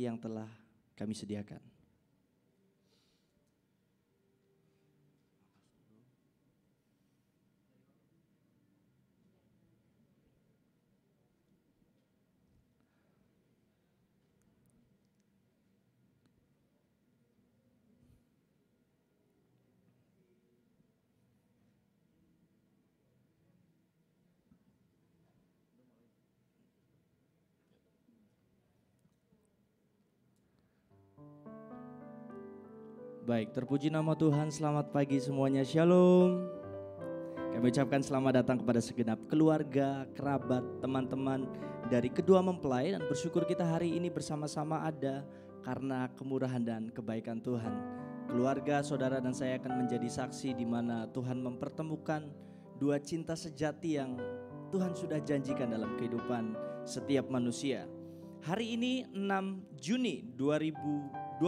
yang telah kami sediakan. Baik, terpuji nama Tuhan. Selamat pagi semuanya, shalom. Kami ucapkan selamat datang kepada segenap keluarga, kerabat, teman-teman dari kedua mempelai. Dan bersyukur kita hari ini bersama-sama ada karena kemurahan dan kebaikan Tuhan. Keluarga, saudara dan saya akan menjadi saksi di mana Tuhan mempertemukan dua cinta sejati yang Tuhan sudah janjikan dalam kehidupan setiap manusia. Hari ini 6 Juni 2021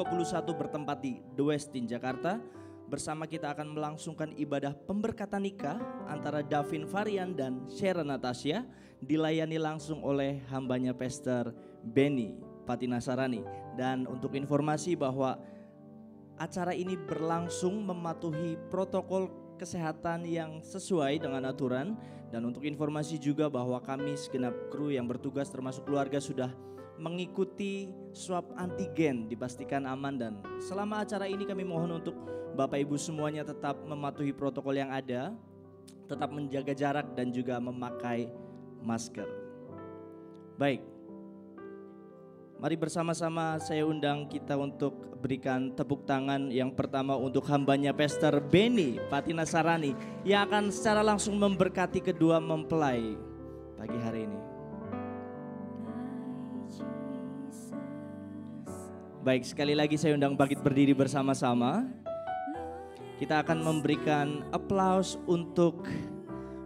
bertempat di The Westin Jakarta. Bersama kita akan melangsungkan ibadah pemberkatan nikah antara Davin Varian dan Sharon Natasha, dilayani langsung oleh hambanya Pastor Benny Patinasarani. Dan untuk informasi bahwa acara ini berlangsung mematuhi protokol kesehatan yang sesuai dengan aturan. Dan untuk informasi juga bahwa kami segenap kru yang bertugas termasuk keluarga sudah mengikuti swab antigen, dipastikan aman. Dan selama acara ini kami mohon untuk Bapak Ibu semuanya tetap mematuhi protokol yang ada, tetap menjaga jarak dan juga memakai masker. Baik, mari bersama-sama saya undang kita untuk berikan tepuk tangan yang pertama untuk hambanya Pastor Benny Patinasarani yang akan secara langsung memberkati kedua mempelai pagi hari ini. Baik, sekali lagi saya undang bangkit berdiri bersama-sama. Kita akan memberikan aplaus untuk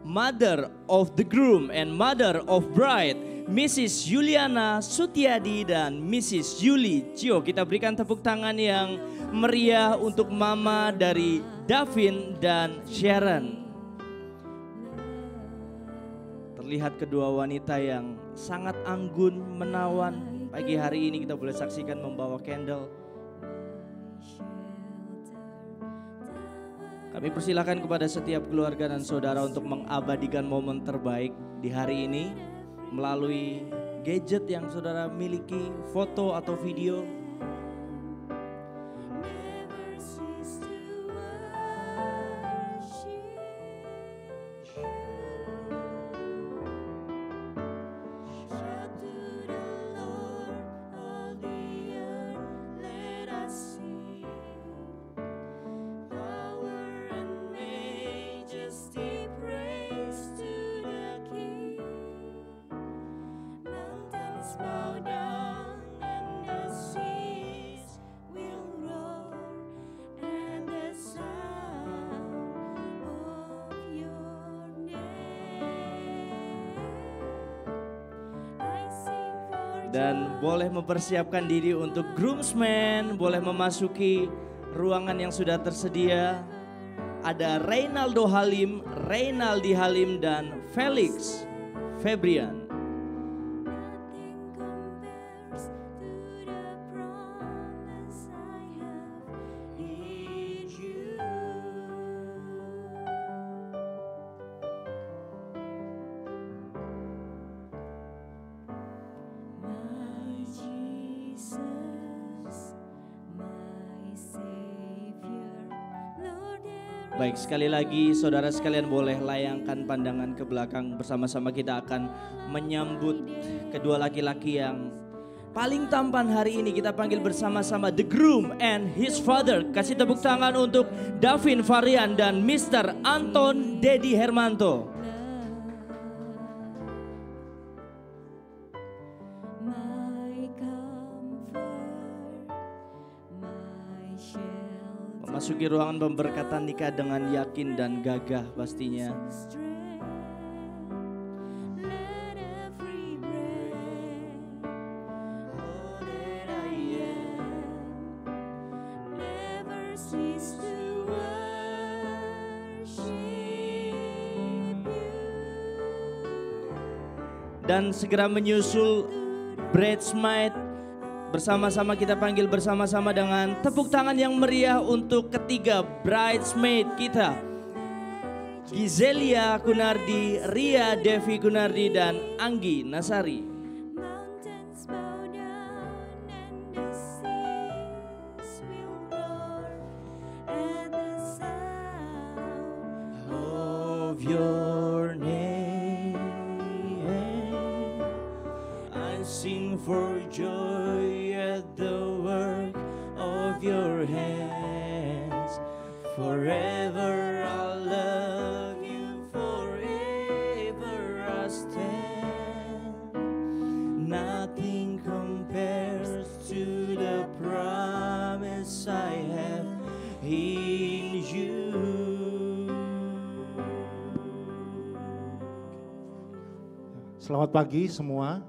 Mother of the Groom and Mother of Bride, Mrs. Yuliana Sutiadi dan Mrs. Yuli Cio. Kita berikan tepuk tangan yang meriah untuk mama dari Davin dan Sharon. Terlihat kedua wanita yang sangat anggun, menawan. Pagi hari ini kita boleh saksikan membawa candle. Kami persilakan kepada setiap keluarga dan saudara untuk mengabadikan momen terbaik di hari ini melalui gadget yang saudara miliki, foto atau video. Dan boleh mempersiapkan diri untuk groomsmen, boleh memasuki ruangan yang sudah tersedia. Ada Reynaldo Halim, Reynaldi Halim dan Felix Febrian. Baik, sekali lagi saudara sekalian boleh layangkan pandangan ke belakang. Bersama-sama kita akan menyambut kedua laki-laki yang paling tampan hari ini. Kita panggil bersama-sama the groom and his father. Kasih tepuk tangan untuk Davin Varian dan Mr. Anton Dedi Hermanto. Memasuki ruangan pemberkatan nikah dengan yakin dan gagah pastinya. Dan segera menyusul bridesmaid Bersama-sama kita panggil bersama-sama dengan tepuk tangan yang meriah untuk ketiga bridesmaid kita. Gizelia Kunardi, Ria Devi Kunardi, dan Anggi Nasari. Your name, I sing for joy at the work of your hands. Forever I'll love you, forever I'll stand. Nothing compares to the promise I have in you. Selamat pagi semua,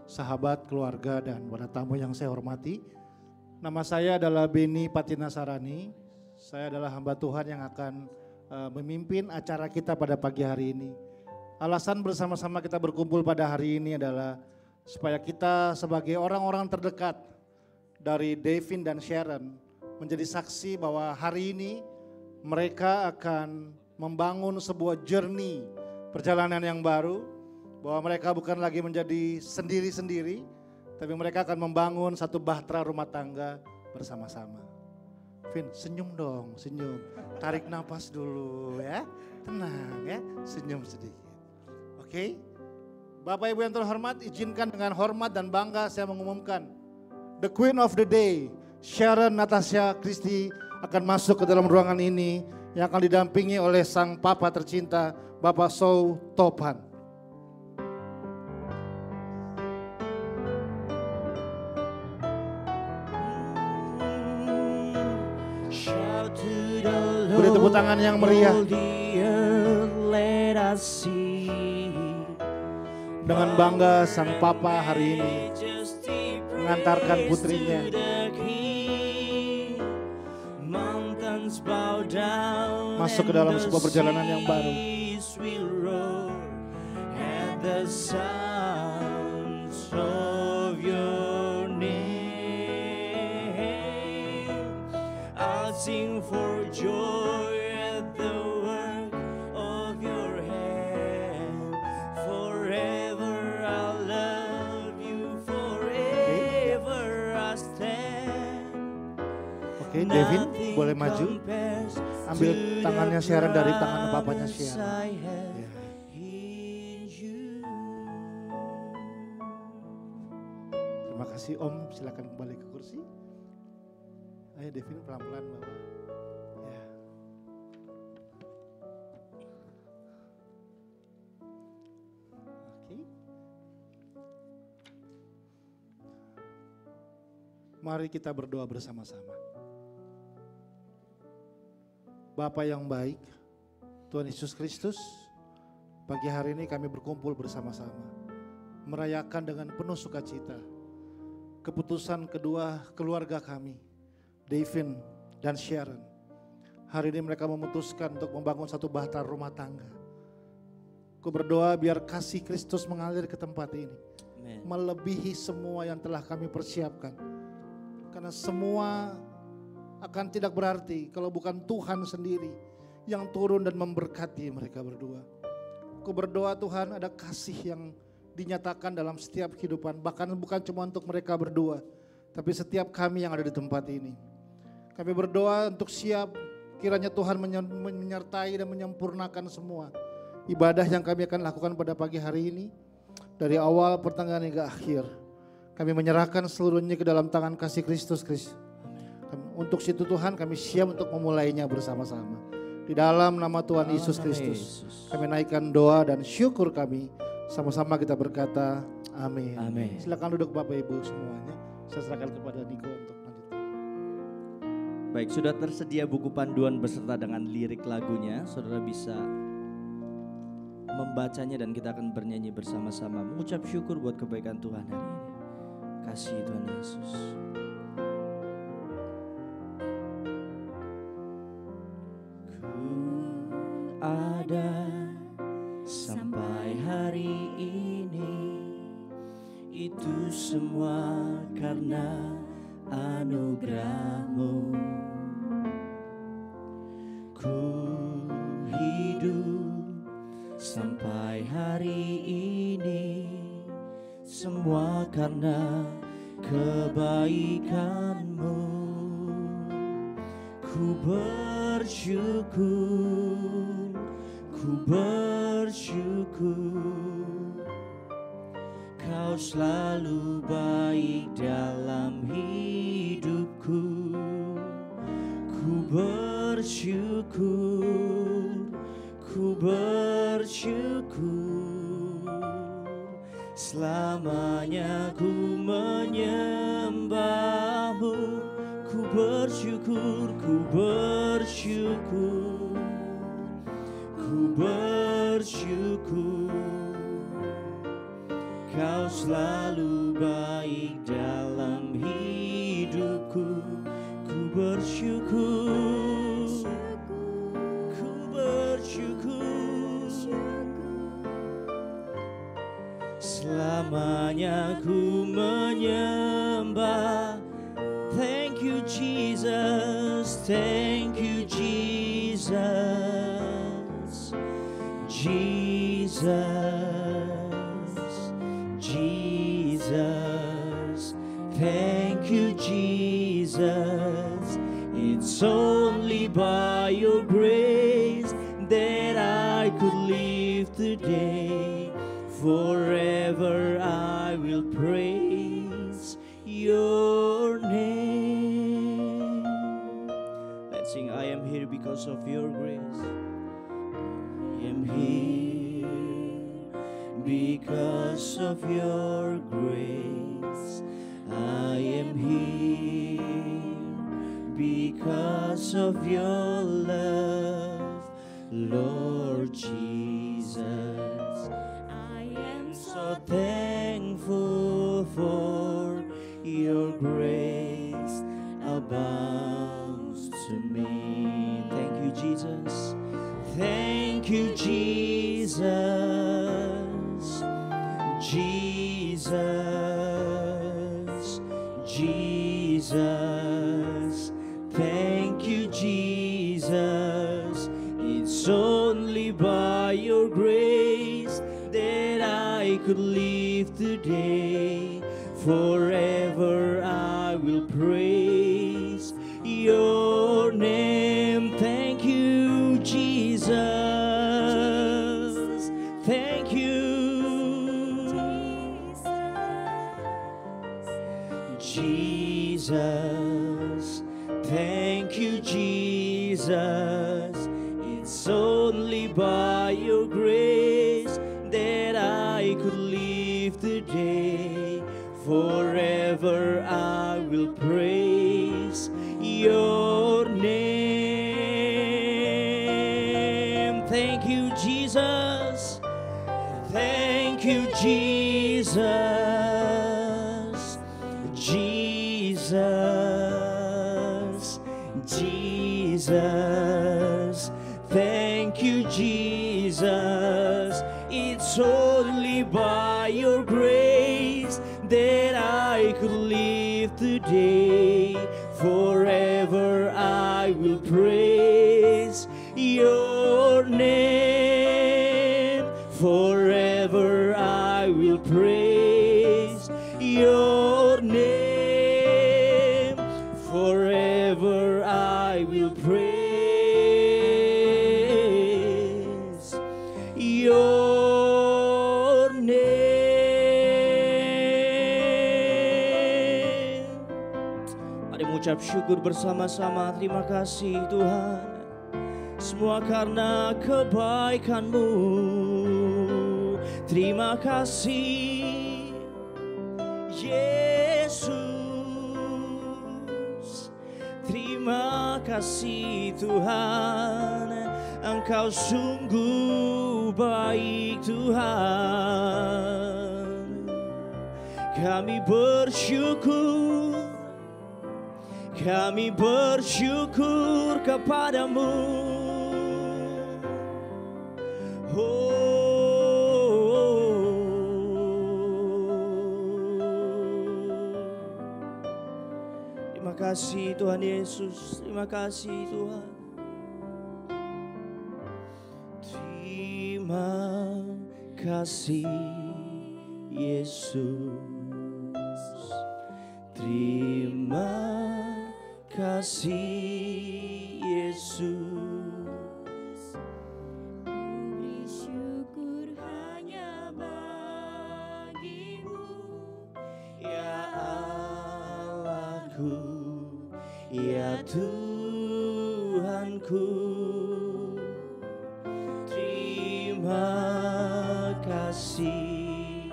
sahabat, keluarga, dan para tamu yang saya hormati. Nama saya adalah Beni Patinasarani. Saya adalah hamba Tuhan yang akan memimpin acara kita pada pagi hari ini. Alasan bersama-sama kita berkumpul pada hari ini adalah supaya kita sebagai orang-orang terdekat dari Devin dan Sharon menjadi saksi bahwa hari ini mereka akan membangun sebuah journey, perjalanan yang baru. Bahwa mereka bukan lagi menjadi sendiri-sendiri, tapi mereka akan membangun satu bahtera rumah tangga bersama-sama. Vin, senyum dong, senyum. Tarik nafas dulu ya, tenang ya, senyum sedikit. Oke, Bapak Ibu yang terhormat, izinkan dengan hormat dan bangga saya mengumumkan The Queen of the Day, Sharon Natasha Christie akan masuk ke dalam ruangan ini yang akan didampingi oleh sang papa tercinta, Bapak Sow Topan. Beri tepuk tangan yang meriah. Dengan bangga sang papa hari ini mengantarkan putrinya. Masuk ke dalam sebuah perjalanan yang baru. Sing for joy at the work of your hand. Forever I'll love you, forever I'll stand. Oke, Devin boleh maju. Ambil tangannya Sharon dari tangan papanya Sharon. Ya. Terima kasih Om, silakan kembali ke kursi. Ayo Devin pelan-pelan bawa. Ya. Oke. Mari kita berdoa bersama-sama. Bapa yang baik, Tuhan Yesus Kristus, pagi hari ini kami berkumpul bersama-sama, merayakan dengan penuh sukacita keputusan kedua keluarga kami, Devin dan Sharon. Hari ini mereka memutuskan untuk membangun satu bahtera rumah tangga. Ku berdoa biar kasih Kristus mengalir ke tempat ini. Amen. Melebihi semua yang telah kami persiapkan. Karena semua akan tidak berarti kalau bukan Tuhan sendiri yang turun dan memberkati mereka berdua. Ku berdoa Tuhan ada kasih yang dinyatakan dalam setiap kehidupan. Bahkan bukan cuma untuk mereka berdua, tapi setiap kami yang ada di tempat ini. Kami berdoa untuk siap kiranya Tuhan menyertai dan menyempurnakan semua ibadah yang kami akan lakukan pada pagi hari ini. Dari awal pertengahan hingga akhir, kami menyerahkan seluruhnya ke dalam tangan kasih Kristus. Untuk situ Tuhan kami siap untuk memulainya bersama-sama. Di dalam nama Tuhan Yesus Kristus kami naikkan doa dan syukur kami. Sama-sama kita berkata amin. Amin. Silakan duduk Bapak Ibu semuanya. Saya serahkan kepada Niko untuk lanjutkan. Baik, sudah tersedia buku panduan beserta dengan lirik lagunya. Saudara bisa membacanya dan kita akan bernyanyi bersama-sama. Mengucap syukur buat kebaikan Tuhan hari ini. Kasih Tuhan Yesus. Ku ada sampai hari ini, itu semua karena anugerah-Mu. Ku hidup sampai hari ini, semua karena kebaikan-Mu. Ku bersyukur, ku bersyukur, Kau selalu baik dalam hidupku. Ku bersyukur, ku bersyukur, selamanya ku menyembah-Mu. Ku bersyukur, ku bersyukur, ku bersyukur, Kau selalu baik dalam hidupku. Ku bersyukur, ku bersyukur, selamanya ku menyembah. Thank you Jesus, thank you Jesus, Jesus, Jesus, thank you Jesus. It's only by your grace that I could live today. Forever I will praise your name. Let's sing, I am here because of your grace. I am here because of your grace. I am here because of your love, Lord Jesus. I am so thankful for your grace abounds to me. Thank you, Jesus. Thank you, Jesus. Jesus, Jesus, thank you, Jesus. It's only by your grace that I could live today. Forever I will praise your name. Thank you, Jesus. Thank you, Jesus. Thank you, Jesus. It's only by your grace that I could live today. Forever I will praise your name. Thank you, Jesus. Thank you, Jesus. Jesus, Jesus, thank you, Jesus. It's only by your grace that I could live today. Forever I will praise your name. Forever I will praise your name. Forever I will praise your name. Mari mengucap syukur bersama-sama. Terima kasih Tuhan, semua karena kebaikan-Mu. Terima kasih Yesus. Terima kasih Tuhan, Engkau sungguh baik Tuhan. Kami bersyukur, kami bersyukur kepadamu. Oh, kasih Tuhan Yesus, terima kasih Tuhan. Terima kasih Yesus, terima kasih Yesus. Beri syukur hanya bagimu, Ya Allahku, ya Tuhanku, terima kasih.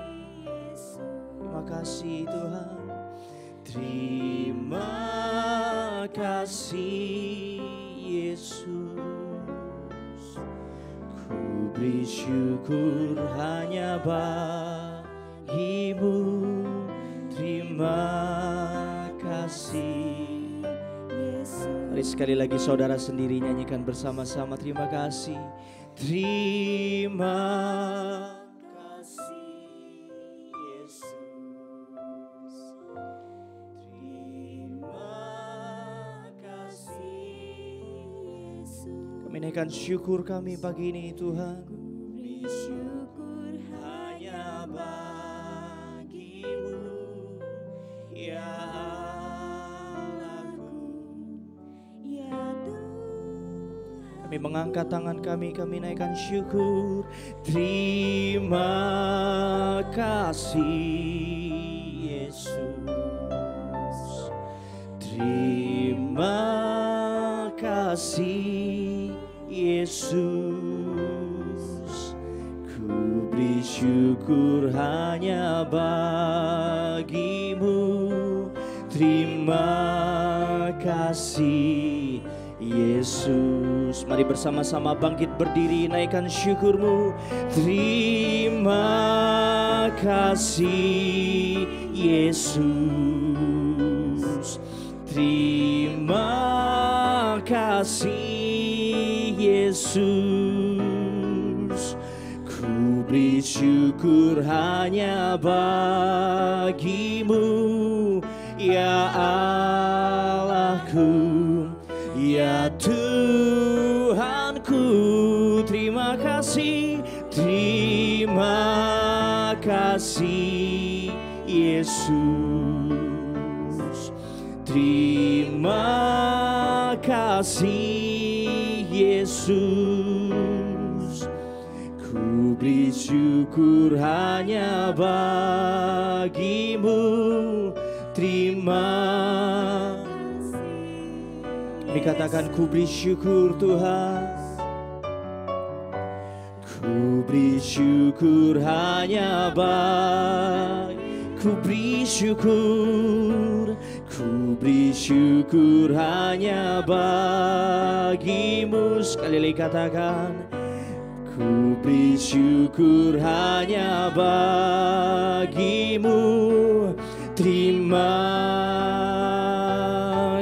Terima kasih Tuhan. Terima kasih Yesus. Ku beri syukur hanya bagimu. Terima kasih Yesus. Mari sekali lagi saudara sendiri nyanyikan bersama-sama. Terima kasih. Terima kasih Yesus. Terima kasih Yesus. Kami naikkan syukur kami pagi ini Tuhan. Beri syukur Hanya bagimu ya Allahku. ya Tuhan. Kami mengangkat tangan kami naikkan syukur. Terima kasih Yesus. Terima kasih Yesus. Ku beri syukur hanya bagimu. Terima kasih Yesus. Mari bersama-sama bangkit berdiri naikkan syukurmu. Terima kasih Yesus. Terima kasih Yesus. Ku beri syukur hanya bagimu ya Allahku, ya Tuhanku. Terima kasih, terima kasih Yesus. Terima kasih Yesus. Ku beri syukur hanya bagimu. Terima Kami katakan ku beri syukur Tuhan. Ku beri syukur hanya ku beri syukur. Ku beri syukur hanya bagimu. Sekali lagi katakan ku beri syukur hanya bagimu. Terima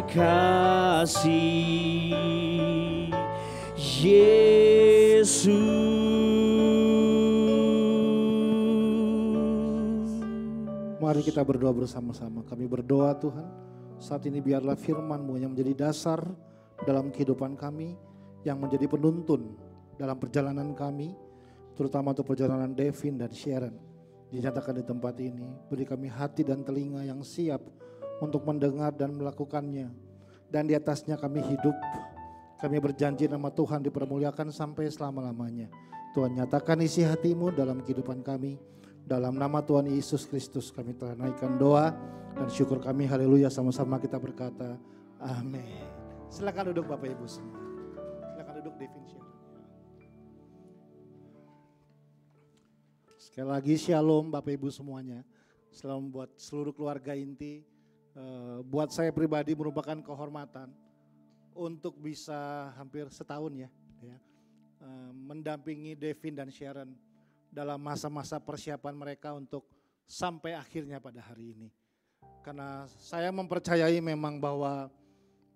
kasih Yesus. Mari kita berdoa bersama-sama. Kami berdoa Tuhan, saat ini biarlah firman-Mu yang menjadi dasar dalam kehidupan kami, yang menjadi penuntun dalam perjalanan kami, terutama untuk perjalanan Devin dan Sharon. Dinyatakan di tempat ini, beri kami hati dan telinga yang siap untuk mendengar dan melakukannya. Dan di atasnya kami hidup. Kami berjanji nama Tuhan dipermuliakan sampai selama-lamanya. Tuhan nyatakan isi hati-Mu dalam kehidupan kami. Dalam nama Tuhan Yesus Kristus kami telah naikkan doa dan syukur kami. Haleluya, sama-sama kita berkata amin. Silakan duduk Bapak Ibu semua. Silakan duduk Devin Sharon. Sekali lagi shalom Bapak Ibu semuanya. Shalom buat seluruh keluarga inti. Buat saya pribadi merupakan kehormatan untuk bisa hampir setahun ya, mendampingi Devin dan Sharon dalam masa-masa persiapan mereka untuk sampai akhirnya pada hari ini. Karena saya mempercayai memang bahwa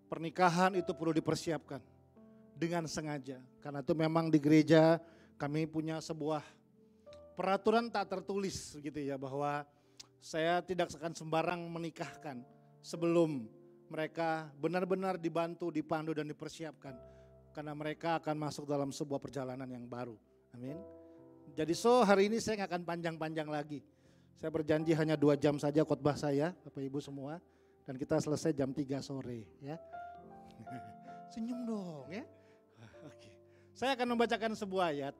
pernikahan itu perlu dipersiapkan dengan sengaja. Karena itu memang di gereja kami punya sebuah peraturan tak tertulis gitu ya, bahwa saya tidak akan sembarang menikahkan sebelum mereka benar-benar dibantu, dipandu dan dipersiapkan. Karena mereka akan masuk dalam sebuah perjalanan yang baru. Amin. Jadi hari ini saya nggak akan panjang-panjang lagi. Saya berjanji hanya 2 jam saja khotbah saya, Bapak Ibu semua. Dan kita selesai jam 3 sore ya. Senyum dong ya. Oke. Saya akan membacakan sebuah ayat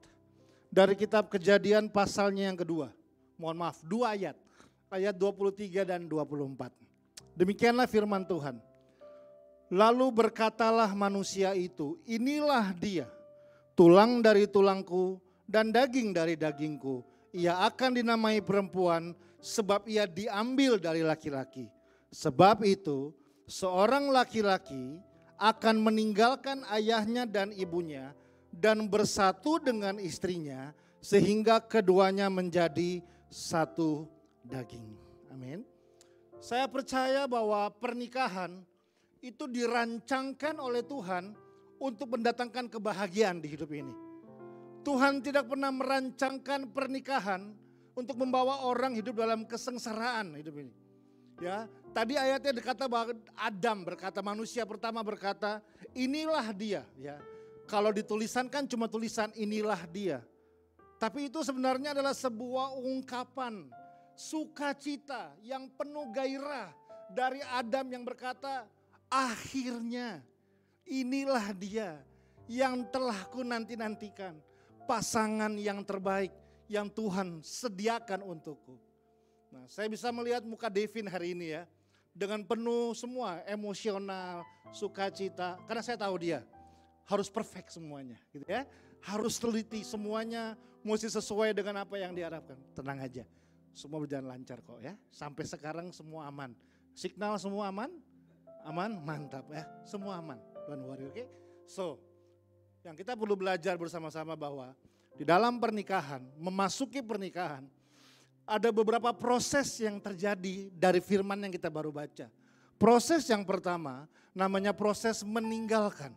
dari kitab Kejadian pasalnya yang kedua. Mohon maaf, 2 ayat. Ayat 23 dan 24. Demikianlah firman Tuhan. Lalu berkatalah manusia itu, inilah dia, tulang dari tulangku dan daging dari dagingku. Ia akan dinamai perempuan sebab ia diambil dari laki-laki. Sebab itu seorang laki-laki akan meninggalkan ayahnya dan ibunya dan bersatu dengan istrinya sehingga keduanya menjadi satu daging. Amin. Saya percaya bahwa pernikahan itu dirancangkan oleh Tuhan untuk mendatangkan kebahagiaan di hidup ini. Tuhan tidak pernah merancangkan pernikahan untuk membawa orang hidup dalam kesengsaraan hidup ini. Ya, tadi ayatnya berkata bahwa Adam berkata, manusia pertama berkata, inilah dia. Ya, kalau ditulisan kan cuma tulisan inilah dia. Tapi itu sebenarnya adalah sebuah ungkapan sukacita yang penuh gairah dari Adam yang berkata, akhirnya inilah dia yang telah ku nanti-nantikan, pasangan yang terbaik yang Tuhan sediakan untukku. Nah, saya bisa melihat muka Devin hari ini ya, dengan penuh semua emosional, sukacita, karena saya tahu dia harus perfect semuanya gitu ya. Harus teliti semuanya, mesti sesuai dengan apa yang diharapkan. Tenang aja. Semua berjalan lancar kok ya. Sampai sekarang semua aman. Signal semua aman? Aman? Mantap ya. Semua aman. Don't worry, oke? So, yang kita perlu belajar bersama-sama bahwa di dalam pernikahan, memasuki pernikahan, ada beberapa proses yang terjadi dari firman yang kita baru baca. Proses yang pertama namanya proses meninggalkan.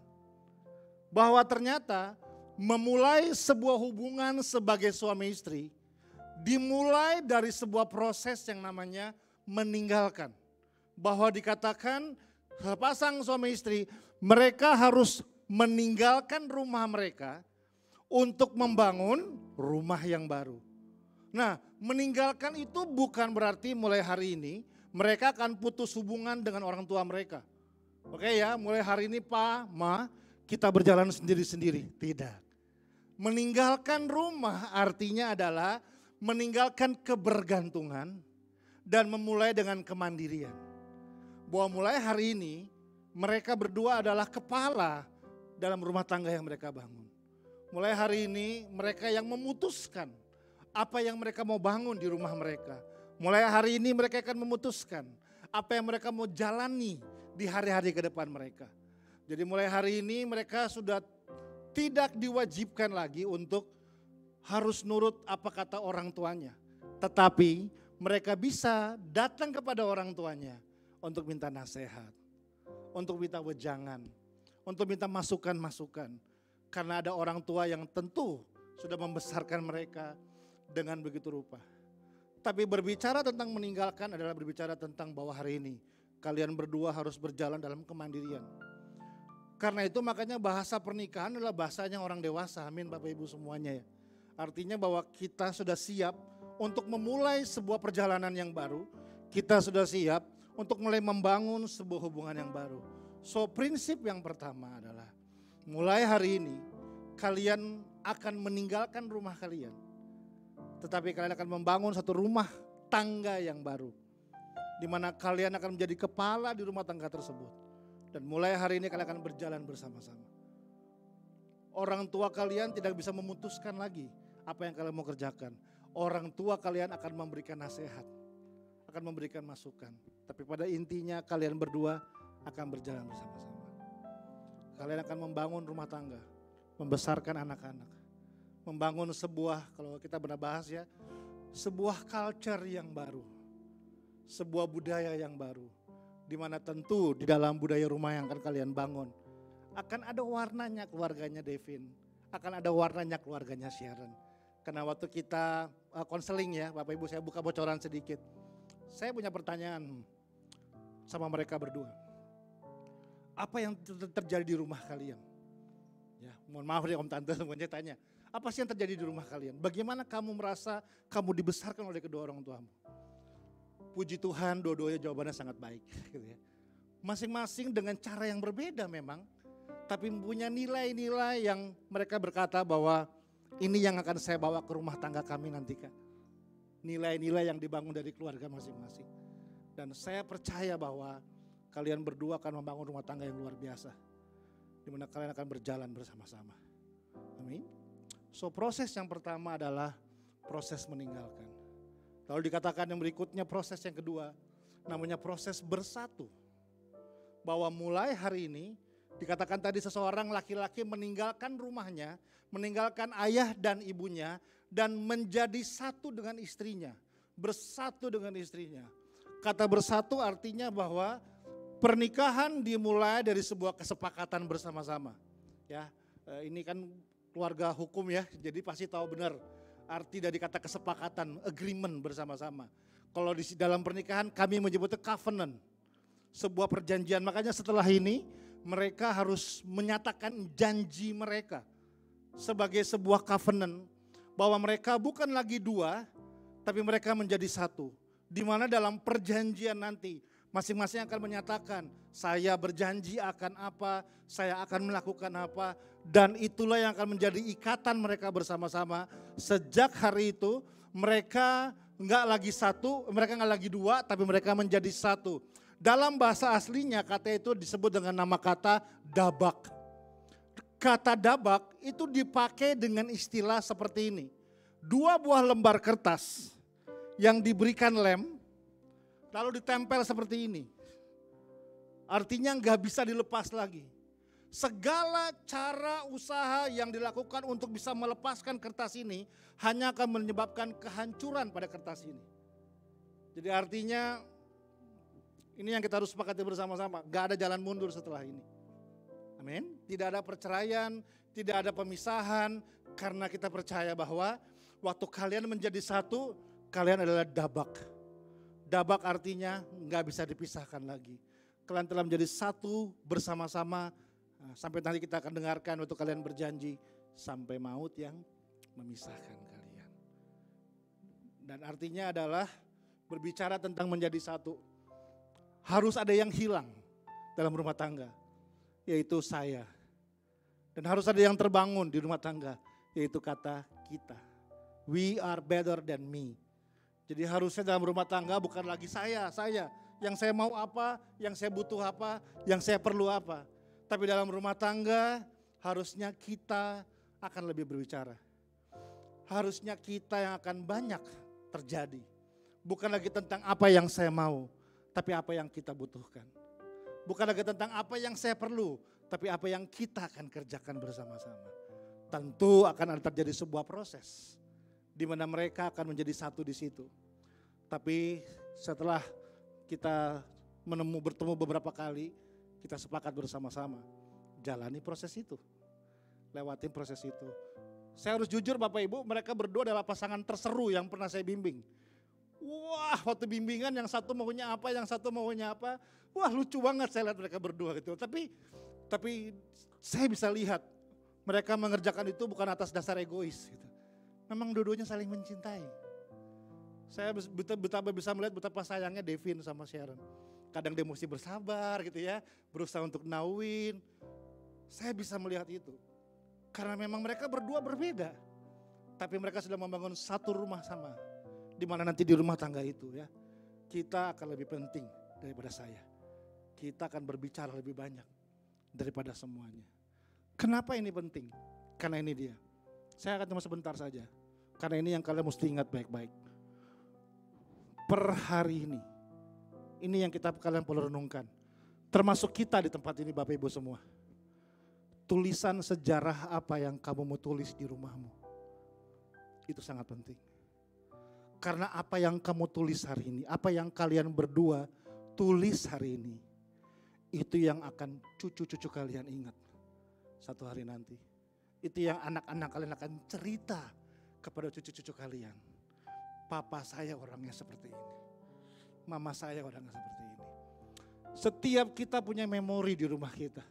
Bahwa ternyata memulai sebuah hubungan sebagai suami istri dimulai dari sebuah proses yang namanya meninggalkan. Bahwa dikatakan sepasang suami istri mereka harus meninggalkan rumah mereka untuk membangun rumah yang baru. Nah, meninggalkan itu bukan berarti mulai hari ini mereka akan putus hubungan dengan orang tua mereka. Oke ya, mulai hari ini Pa, Ma, kita berjalan sendiri-sendiri. Tidak. Meninggalkan rumah artinya adalah meninggalkan kebergantungan dan memulai dengan kemandirian. Bahwa mulai hari ini mereka berdua adalah kepala dalam rumah tangga yang mereka bangun. Mulai hari ini mereka yang memutuskan apa yang mereka mau bangun di rumah mereka. Mulai hari ini mereka akan memutuskan apa yang mereka mau jalani di hari-hari ke depan mereka. Jadi mulai hari ini mereka sudah tidak diwajibkan lagi untuk harus nurut apa kata orang tuanya. Tetapi mereka bisa datang kepada orang tuanya untuk minta nasihat, untuk minta wejangan, untuk minta masukan-masukan. Karena ada orang tua yang tentu sudah membesarkan mereka dengan begitu rupa. Tapi berbicara tentang meninggalkan adalah berbicara tentang bahwa hari ini kalian berdua harus berjalan dalam kemandirian. Karena itu makanya bahasa pernikahan adalah bahasanya orang dewasa. Amin Bapak Ibu semuanya ya. Artinya bahwa kita sudah siap untuk memulai sebuah perjalanan yang baru. Kita sudah siap untuk mulai membangun sebuah hubungan yang baru. So prinsip yang pertama adalah mulai hari ini kalian akan meninggalkan rumah kalian. Tetapi kalian akan membangun satu rumah tangga yang baru. Di mana kalian akan menjadi kepala di rumah tangga tersebut. Dan mulai hari ini kalian akan berjalan bersama-sama. Orang tua kalian tidak bisa memutuskan lagi apa yang kalian mau kerjakan. Orang tua kalian akan memberikan nasihat, akan memberikan masukan. Tapi pada intinya kalian berdua akan berjalan bersama-sama. Kalian akan membangun rumah tangga, membesarkan anak-anak. Membangun sebuah, kalau kita pernah bahas ya, sebuah culture yang baru. Sebuah budaya yang baru. Di mana tentu di dalam budaya rumah yang akan kalian bangun akan ada warnanya keluarganya Devin, akan ada warnanya keluarganya Sharon. Karena waktu kita konseling ya, Bapak Ibu saya buka bocoran sedikit. Saya punya pertanyaan sama mereka berdua. Apa yang terjadi di rumah kalian? Ya, mohon maaf ya Om Tante semuanya tanya. Apa sih yang terjadi di rumah kalian? Bagaimana kamu merasa kamu dibesarkan oleh kedua orang tuamu? Puji Tuhan, dua-duanya jawabannya sangat baik. Gitu ya. Masing-masing dengan cara yang berbeda memang, tapi punya nilai-nilai yang mereka berkata bahwa ini yang akan saya bawa ke rumah tangga kami nanti Kak. Nilai-nilai yang dibangun dari keluarga masing-masing. Dan saya percaya bahwa kalian berdua akan membangun rumah tangga yang luar biasa. Di mana kalian akan berjalan bersama-sama. Amin. So proses yang pertama adalah proses meninggalkan. Lalu dikatakan yang berikutnya proses yang kedua namanya proses bersatu. Bahwa mulai hari ini dikatakan tadi seseorang laki-laki meninggalkan rumahnya, meninggalkan ayah dan ibunya dan menjadi satu dengan istrinya, bersatu dengan istrinya. Kata bersatu artinya bahwa pernikahan dimulai dari sebuah kesepakatan bersama-sama. Ya, ini kan keluarga hukum ya, jadi pasti tahu benar arti dari kata kesepakatan, agreement bersama-sama. Kalau di dalam pernikahan kami menyebutnya covenant, sebuah perjanjian. Makanya setelah ini mereka harus menyatakan janji mereka sebagai sebuah covenant bahwa mereka bukan lagi dua, tapi mereka menjadi satu. Di mana dalam perjanjian nanti masing-masing akan menyatakan, saya berjanji akan apa, saya akan melakukan apa, dan itulah yang akan menjadi ikatan mereka bersama-sama. Sejak hari itu mereka enggak lagi satu, mereka enggak lagi dua, tapi mereka menjadi satu. Dalam bahasa aslinya kata itu disebut dengan nama kata dabak. Kata dabak itu dipakai dengan istilah seperti ini. 2 buah lembar kertas yang diberikan lem, lalu ditempel seperti ini. Artinya nggak bisa dilepas lagi. Segala cara usaha yang dilakukan untuk bisa melepaskan kertas ini hanya akan menyebabkan kehancuran pada kertas ini. Jadi artinya ini yang kita harus sepakati bersama-sama. Gak ada jalan mundur setelah ini. Amin. Tidak ada perceraian, tidak ada pemisahan. Karena kita percaya bahwa waktu kalian menjadi satu, kalian adalah dabak. Dabak artinya gak bisa dipisahkan lagi. Kalian telah menjadi satu bersama-sama. Sampai nanti kita akan dengarkan waktu kalian berjanji. Sampai maut yang memisahkan kalian. Dan artinya adalah berbicara tentang menjadi satu. Harus ada yang hilang dalam rumah tangga, yaitu saya. Dan harus ada yang terbangun di rumah tangga, yaitu kata kita. We are better than me. Jadi harusnya dalam rumah tangga bukan lagi saya. Yang saya mau apa, yang saya butuh apa, yang saya perlu apa. Tapi dalam rumah tangga harusnya kita akan lebih berbicara. Harusnya kita yang akan banyak terjadi. Bukan lagi tentang apa yang saya mau, tapi apa yang kita butuhkan. Bukan lagi tentang apa yang saya perlu, tapi apa yang kita akan kerjakan bersama-sama. Tentu akan ada terjadi sebuah proses di mana mereka akan menjadi satu di situ. Tapi setelah kita bertemu beberapa kali, kita sepakat bersama-sama jalani proses itu. Lewatin proses itu. Saya harus jujur Bapak Ibu, mereka berdua adalah pasangan terseru yang pernah saya bimbing. Wah, waktu bimbingan yang satu maunya apa, yang satu maunya apa. Wah, lucu banget saya lihat mereka berdua gitu. Tapi saya bisa lihat mereka mengerjakan itu bukan atas dasar egois gitu. Memang dua-duanya saling mencintai. Saya betapa bisa melihat betapa sayangnya Devin sama Sharon. Kadang dia mesti bersabar gitu ya, berusaha untuk nauin. Saya bisa melihat itu. Karena memang mereka berdua berbeda. Tapi mereka sudah membangun satu rumah sama. Di mana nanti di rumah tangga itu ya, kita akan lebih penting daripada saya. Kita akan berbicara lebih banyak daripada semuanya. Kenapa ini penting? Karena ini dia. Saya akan cuma sebentar saja. Karena ini yang kalian mesti ingat baik-baik. Per hari ini yang kalian perlu renungkan. Termasuk kita di tempat ini Bapak Ibu semua. Tulisan sejarah apa yang kamu mau tulis di rumahmu. Itu sangat penting. Karena apa yang kamu tulis hari ini, apa yang kalian berdua tulis hari ini, itu yang akan cucu-cucu kalian ingat satu hari nanti. Itu yang anak-anak kalian akan cerita kepada cucu-cucu kalian. Papa saya orangnya seperti ini. Mama saya orangnya seperti ini. Setiap kita punya memori di rumah kita.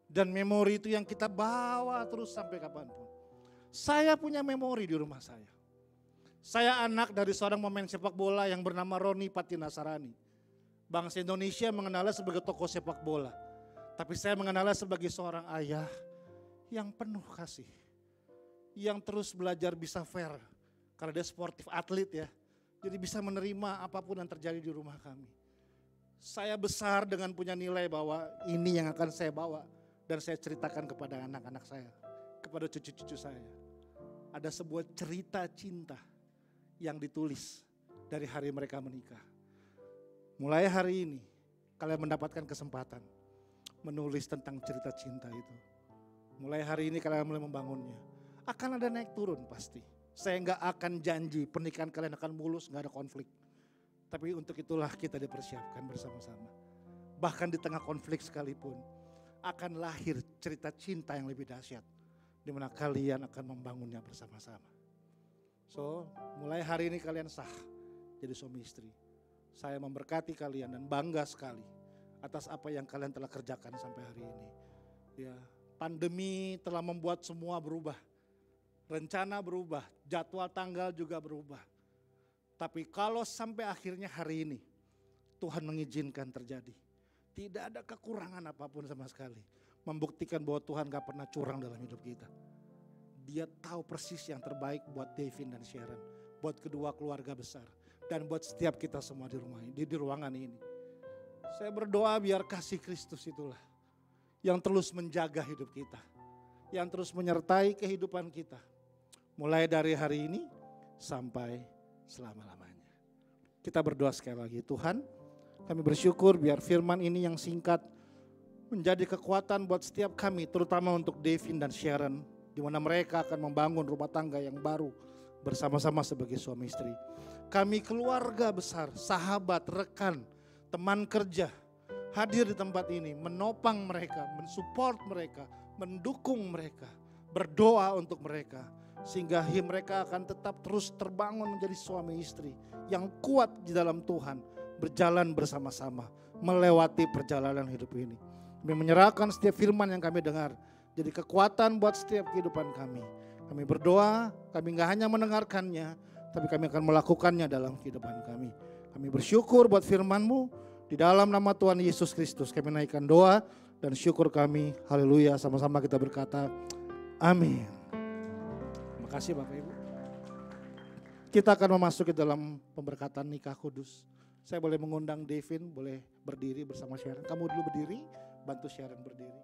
Dan memori itu yang kita bawa terus sampai kapanpun. Saya punya memori di rumah saya. Saya anak dari seorang pemain sepak bola yang bernama Roni Patinasarani. Bangsa Indonesia mengenalnya sebagai tokoh sepak bola. Tapi saya mengenalnya sebagai seorang ayah yang penuh kasih. Yang terus belajar bisa fair. Karena dia sportif atlet ya. Jadi bisa menerima apapun yang terjadi di rumah kami. Saya besar dengan punya nilai bahwa ini yang akan saya bawa. Dan saya ceritakan kepada anak-anak saya. Kepada cucu-cucu saya. Ada sebuah cerita cinta yang ditulis dari hari mereka menikah. Mulai hari ini kalian mendapatkan kesempatan menulis tentang cerita cinta itu. Mulai hari ini kalian mulai membangunnya. Akan ada naik turun pasti. Saya nggak akan janji pernikahan kalian akan mulus, nggak ada konflik. Tapi untuk itulah kita dipersiapkan bersama-sama. Bahkan di tengah konflik sekalipun akan lahir cerita cinta yang lebih dahsyat. Di mana kalian akan membangunnya bersama-sama. So, mulai hari ini kalian sah jadi suami istri. Saya memberkati kalian dan bangga sekali atas apa yang kalian telah kerjakan sampai hari ini. Ya, pandemi telah membuat semua berubah. Rencana berubah, jadwal tanggal juga berubah. Tapi kalau sampai akhirnya hari ini Tuhan mengizinkan terjadi. Tidak ada kekurangan apapun sama sekali. Membuktikan bahwa Tuhan gak pernah curang dalam hidup kita. Dia tahu persis yang terbaik buat Devin dan Sharon. Buat kedua keluarga besar. Dan buat setiap kita semua di rumah ini, di ruangan ini. Saya berdoa biar kasih Kristus itulah yang terus menjaga hidup kita. Yang terus menyertai kehidupan kita. Mulai dari hari ini sampai selama-lamanya. Kita berdoa sekali lagi. Tuhan, kami bersyukur biar firman ini yang singkat menjadi kekuatan buat setiap kami, terutama untuk Devin dan Sharon, di mana mereka akan membangun rumah tangga yang baru bersama-sama sebagai suami istri. Kami keluarga besar, sahabat, rekan, teman kerja hadir di tempat ini, menopang mereka, mensupport mereka, mendukung mereka, berdoa untuk mereka, sehingga mereka akan tetap terus terbangun menjadi suami istri yang kuat di dalam Tuhan, berjalan bersama-sama, melewati perjalanan hidup ini. Kami menyerahkan setiap firman yang kami dengar, jadi kekuatan buat setiap kehidupan kami. Kami berdoa, kami gak hanya mendengarkannya, tapi kami akan melakukannya dalam kehidupan kami. Kami bersyukur buat firman-Mu, di dalam nama Tuhan Yesus Kristus kami naikkan doa dan syukur kami. Haleluya, sama-sama kita berkata, amin. Terima kasih Bapak Ibu. Kita akan memasuki dalam pemberkatan nikah kudus. Saya boleh mengundang Devin, boleh berdiri bersama Sharon. Kamu dulu berdiri, bantu Sharon berdiri.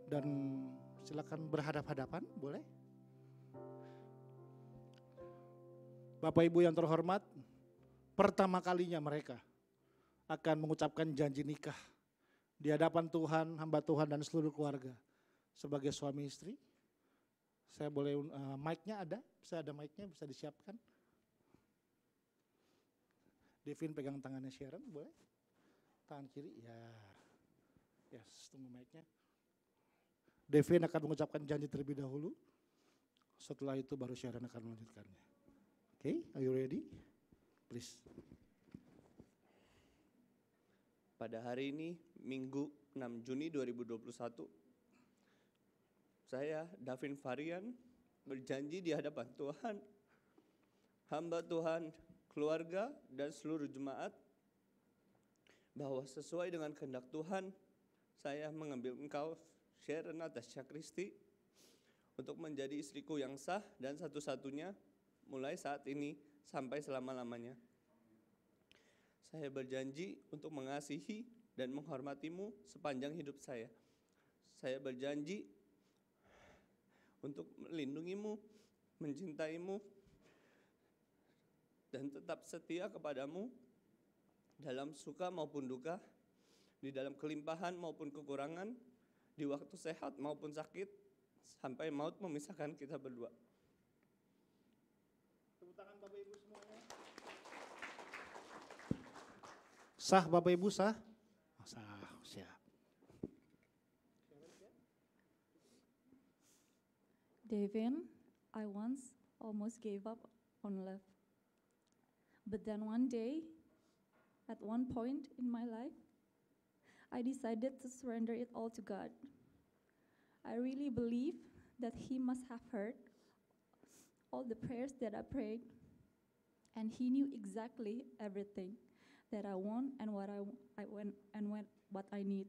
Dan silakan berhadap-hadapan, boleh? Bapak Ibu yang terhormat, pertama kalinya mereka akan mengucapkan janji nikah di hadapan Tuhan, hamba Tuhan dan seluruh keluarga sebagai suami istri. Saya boleh, mic-nya ada? Bisa ada mic-nya, bisa disiapkan. Devin pegang tangannya Sharon, boleh? Tangan kiri, ya. Yes, tunggu mic-nya. Devin akan mengucapkan janji terlebih dahulu. Setelah itu baru Sharon akan melanjutkannya. Oke, are you ready? Please. Pada hari ini, Minggu 6 Juni 2021, saya, Davin Varian, berjanji di hadapan Tuhan, hamba Tuhan, keluarga, dan seluruh jemaat, bahwa sesuai dengan kehendak Tuhan, saya mengambil engkau, Sharon Natasha Christy, untuk menjadi istriku yang sah dan satu-satunya mulai saat ini sampai selama-lamanya. Saya berjanji untuk mengasihi dan menghormatimu sepanjang hidup saya. Saya berjanji untuk melindungimu, mencintaimu, dan tetap setia kepadamu dalam suka maupun duka, di dalam kelimpahan maupun kekurangan, di waktu sehat maupun sakit, sampai maut memisahkan kita berdua. Tepuk tangan Bapak Ibu semuanya. Sah Bapak Ibu, sah? Sah, siap. Devin, I once almost gave up on love. But then one day, at one point in my life, I decided to surrender it all to God. I really believe that He must have heard all the prayers that I prayed, and He knew exactly everything that I want and what what I need.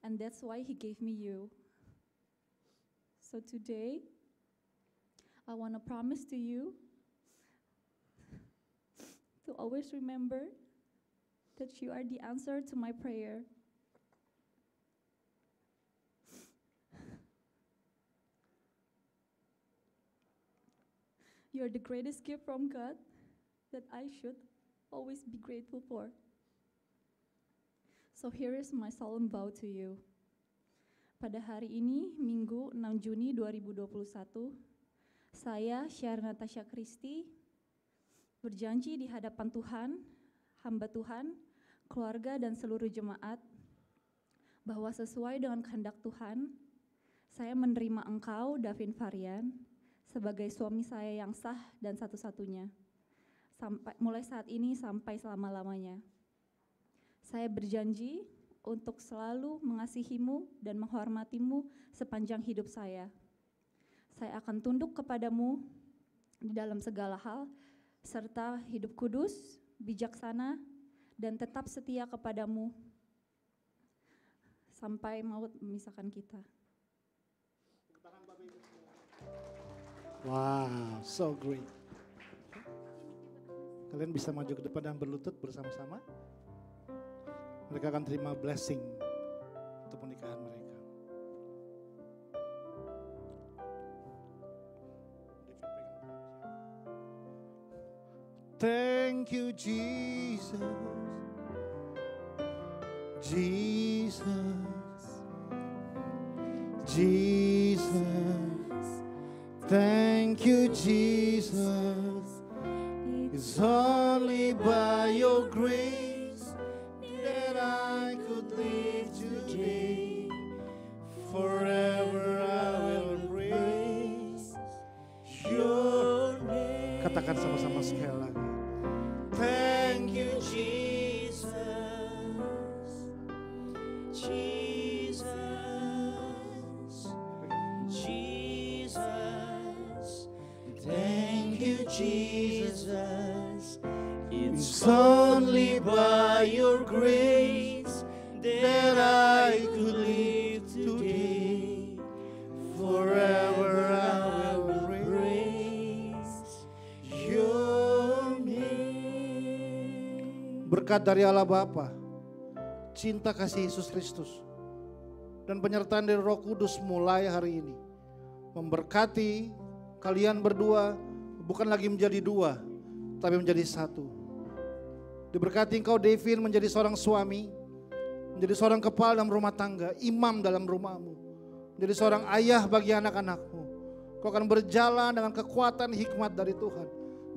And that's why He gave me you. So today, I want to promise to you to always remember that you are the answer to my prayer. You are the greatest gift from God that I should always be grateful for. So here is my solemn vow to you. Pada hari ini, Minggu 6 Juni 2021, saya, Sharon Natasha Christy, berjanji di hadapan Tuhan, hamba Tuhan, keluarga dan seluruh jemaat, bahwa sesuai dengan kehendak Tuhan, saya menerima engkau, Davin Varian, sebagai suami saya yang sah dan satu-satunya, mulai saat ini sampai selama-lamanya. Saya berjanji untuk selalu mengasihimu dan menghormatimu sepanjang hidup saya. Saya akan tunduk kepadamu di dalam segala hal, serta hidup kudus, bijaksana, dan tetap setia kepadamu sampai maut memisahkan kita. Wow, so great. Kalian bisa maju ke depan dan berlutut bersama-sama. Mereka akan terima blessing untuk pernikahan mereka. Thank you, Jesus. Jesus. Jesus. Thank you, Jesus. It's only by your grace that I could live today. Forever I will praise your name. Katakan sama-sama sekali lagi. Thank you, Jesus. Jesus. Jesus. Thank you, Jesus. It's only by your grace that I could live today. Forever I will praise your name. Berkat dari Allah Bapa, cinta kasih Yesus Kristus, dan penyertaan dari Roh Kudus mulai hari ini memberkati kalian berdua, bukan lagi menjadi dua, tapi menjadi satu. Diberkati engkau, Devin, menjadi seorang suami, menjadi seorang kepala dalam rumah tangga, imam dalam rumahmu, menjadi seorang ayah bagi anak-anakmu. Kau akan berjalan dengan kekuatan hikmat dari Tuhan,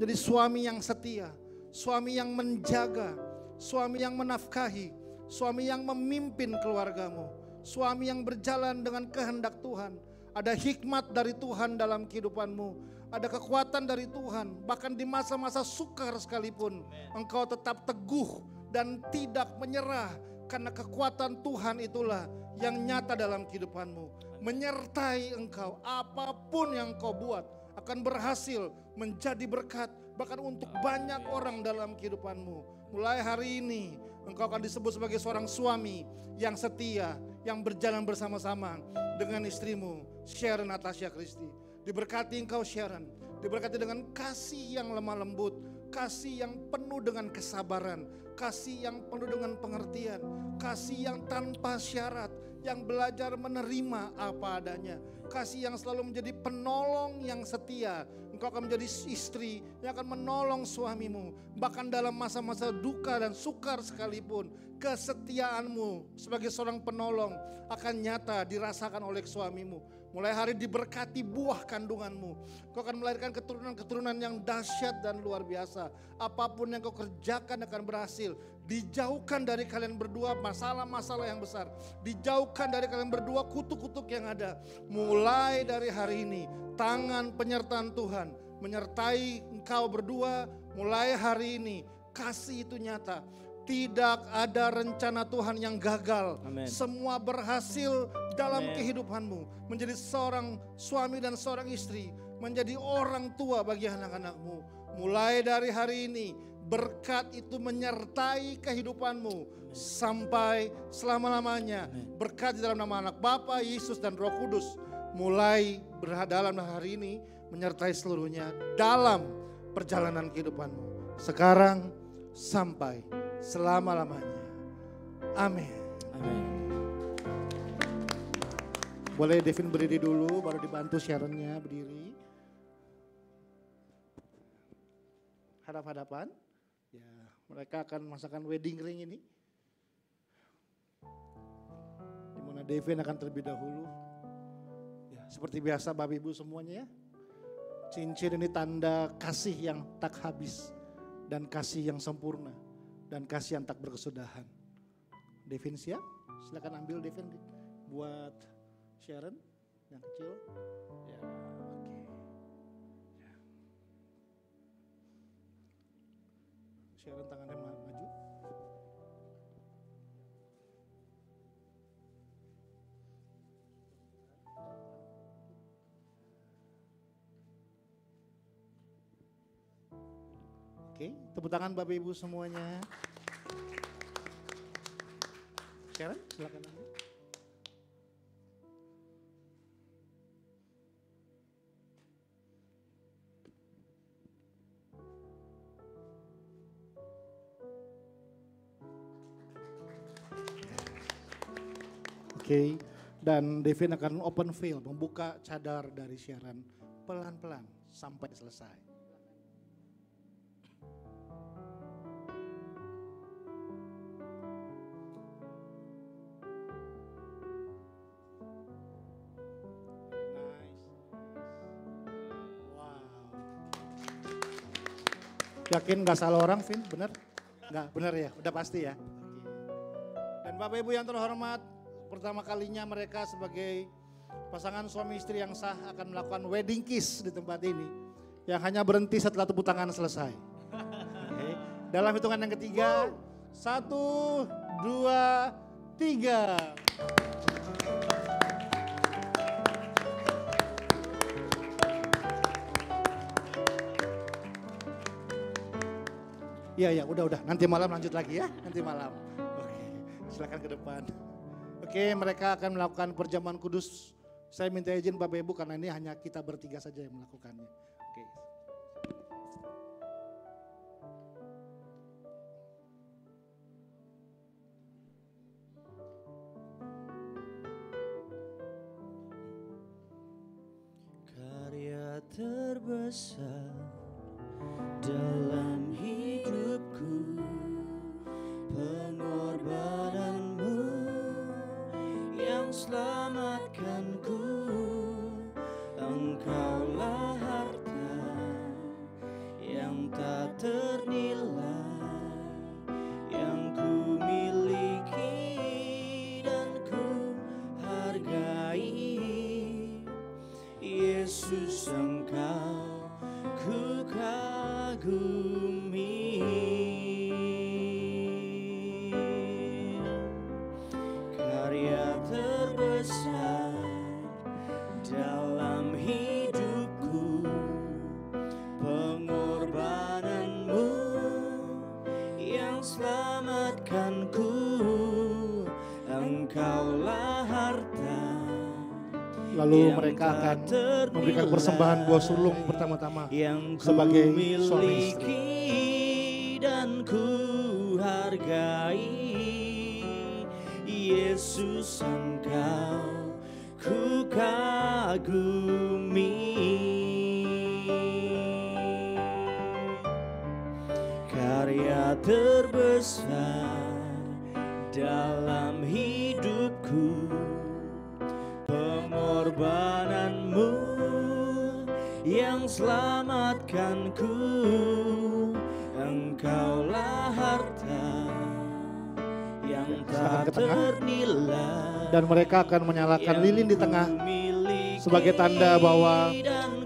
menjadi suami yang setia, suami yang menjaga, suami yang menafkahi, suami yang memimpin keluargamu, suami yang berjalan dengan kehendak Tuhan. Ada hikmat dari Tuhan dalam kehidupanmu. Ada kekuatan dari Tuhan. Bahkan di masa-masa sukar sekalipun, engkau tetap teguh dan tidak menyerah. Karena kekuatan Tuhan itulah yang nyata dalam kehidupanmu. Menyertai engkau, apapun yang kau buat akan berhasil menjadi berkat. Bahkan untuk banyak orang dalam kehidupanmu. Mulai hari ini engkau akan disebut sebagai seorang suami yang setia, yang berjalan bersama-sama dengan istrimu, Sharon Natasha Christy. Diberkati engkau, Sharon, diberkati dengan kasih yang lemah lembut, kasih yang penuh dengan kesabaran, kasih yang penuh dengan pengertian, kasih yang tanpa syarat, yang belajar menerima apa adanya, kasih yang selalu menjadi penolong yang setia. Engkau akan menjadi istri yang akan menolong suamimu, bahkan dalam masa-masa duka dan sukar sekalipun. Kesetiaanmu sebagai seorang penolong akan nyata dirasakan oleh suamimu. Mulai hari diberkati buah kandunganmu. Kau akan melahirkan keturunan-keturunan yang dahsyat dan luar biasa. Apapun yang kau kerjakan akan berhasil. Dijauhkan dari kalian berdua masalah-masalah yang besar. Dijauhkan dari kalian berdua kutuk-kutuk yang ada. Mulai dari hari ini, tangan penyertaan Tuhan menyertai engkau berdua. Mulai hari ini, kasih itu nyata. Tidak ada rencana Tuhan yang gagal. Amen. Semua berhasil dalam kehidupanmu. Menjadi seorang suami dan seorang istri. Menjadi orang tua bagi anak-anakmu. Mulai dari hari ini berkat itu menyertai kehidupanmu sampai selama-lamanya. Berkat di dalam nama anak Bapa, Yesus dan Roh Kudus. Mulai dalam hari ini menyertai seluruhnya dalam perjalanan kehidupanmu. Sekarang sampai selama-lamanya. Amin. Amin. Boleh Devin berdiri dulu, baru dibantu Sharonnya berdiri. Hadap-hadapan. Ya, mereka akan masakkan wedding ring ini. Dimana Devin akan terlebih dahulu. Ya, seperti biasa Bapak Ibu semuanya ya. Cincin ini tanda kasih yang tak habis dan kasih yang sempurna. Dan kasih yang tak berkesudahan. Devin siap? Silakan ambil Devin buat Sharon yang kecil. Ya, oke. Ya. Sharon tangannya maju. Oke, tepuk tangan Bapak Ibu semuanya. Sharon, silakan ambil. Oke, dan Devin akan open veil, membuka cadar dari Sharon pelan-pelan sampai selesai. Yakin gak salah orang, Vin? Bener? Enggak, bener ya? Udah pasti ya? Dan Bapak Ibu yang terhormat, pertama kalinya mereka sebagai pasangan suami istri yang sah akan melakukan wedding kiss di tempat ini. Yang hanya berhenti setelah tepuk tangan selesai. Okay. Dalam hitungan yang ketiga, 1, 2, 3. Iya, udah. Nanti malam lanjut lagi ya, nanti malam. Oke, silakan ke depan. Oke, mereka akan melakukan perjamuan kudus. Saya minta izin Bapak Ibu karena ini hanya kita bertiga saja yang melakukannya. Oke. Karya terbesar dalam hidupku, pengorbananmu yang selamatkanku. Engkaulah harta yang tak ternilai, yang ku miliki dan ku hargai. Yesus, Engkau ku kagumi. Karya terbesar dalam hidupku, pengorbananmu yang selamatkanku. Engkaulah harta. Lalu mereka akan memberikan persembahan buah sulung pertama-tama sebagai suami istri. Dan ku hargai. Yesus, Engkau ku kagumi. Karya terbesar dalam hidupku, pengorbananmu yang selamatkanku. Engkaulah harta yang tak ternilai. Dan mereka akan menyalakan lilin di tengah sebagai tanda bahwa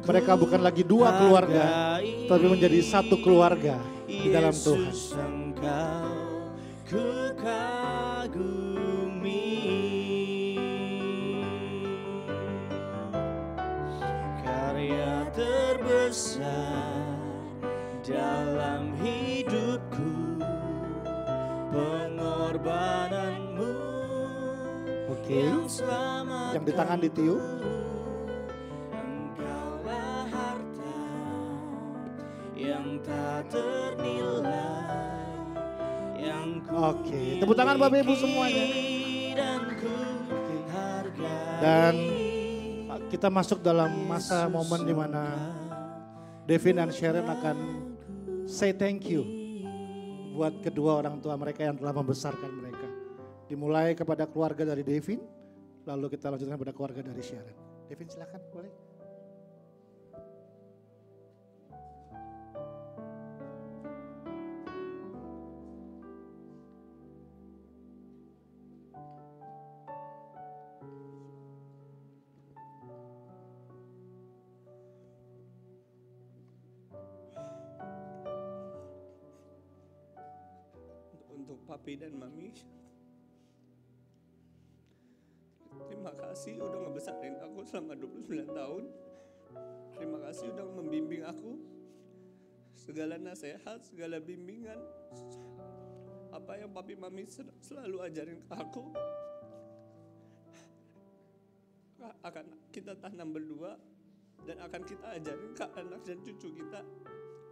Mereka bukan lagi dua keluarga, tapi menjadi satu keluarga di dalam Tuhan. Yesus, Engkau ku kagumi, karya terbesar dalam hidupku, pengorbananmu Oke, yang selamat. yang di tangan ditiup. Engkaulah harta yang tak ternilai, yang ku Oke, tepuk tangan Bapak Ibu semuanya. dan ku hargai. Dan kita masuk dalam masa momen di mana Devin dan Sharon akan say thank you buat kedua orang tua mereka yang telah membesarkan mereka. Dimulai kepada keluarga dari Devin, lalu kita lanjutkan kepada keluarga dari Sharon. Devin silakan, boleh. Untuk papi dan mami, terima kasih udah ngebesarin aku selama 29 tahun. Terima kasih udah membimbing aku. Segala nasihat, segala bimbingan, apa yang papi mami selalu ajarin ke aku, akan kita tanam berdua dan akan kita ajarin ke anak dan cucu kita.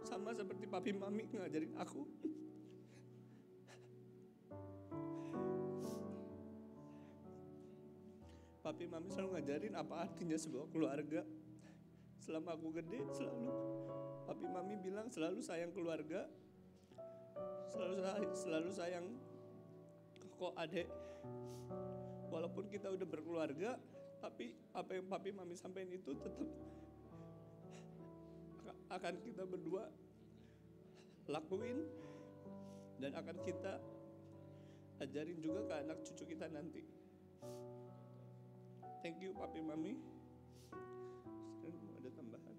Sama seperti papi mami ngajarin aku. Papi mami selalu ngajarin apa artinya sebuah keluarga. Selama aku gede selalu papi mami bilang selalu sayang keluarga, selalu sayang kok adek. Walaupun kita udah berkeluarga, tapi apa yang papi mami sampaikan itu tetap akan kita berdua lakuin dan akan kita ajarin juga ke anak cucu kita nanti. Thank you papi mami. Ada tambahan?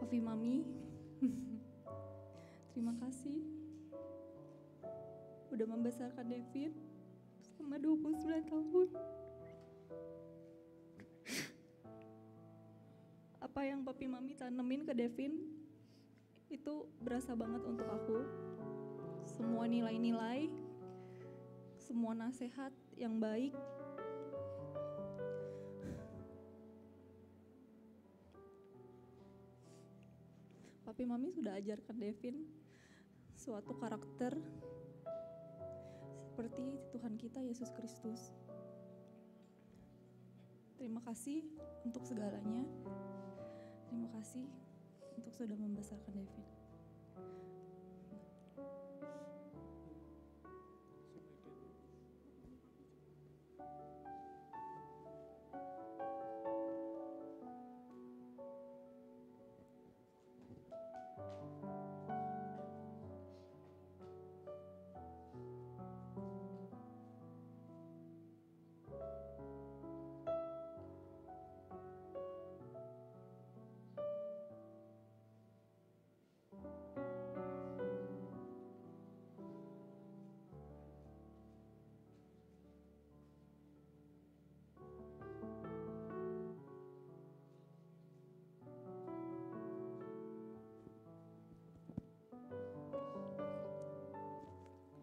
Papi Mami, terima kasih udah membesarkan Devin selama 29 tahun. Apa yang Papi Mami tanemin ke Devin itu berasa banget untuk aku. Semua nilai-nilai, semua nasihat yang baik, Papi Mami sudah ajarkan Devin suatu karakter seperti Tuhan kita Yesus Kristus. Terima kasih untuk segalanya. Terima kasih untuk sudah membesarkan Devin.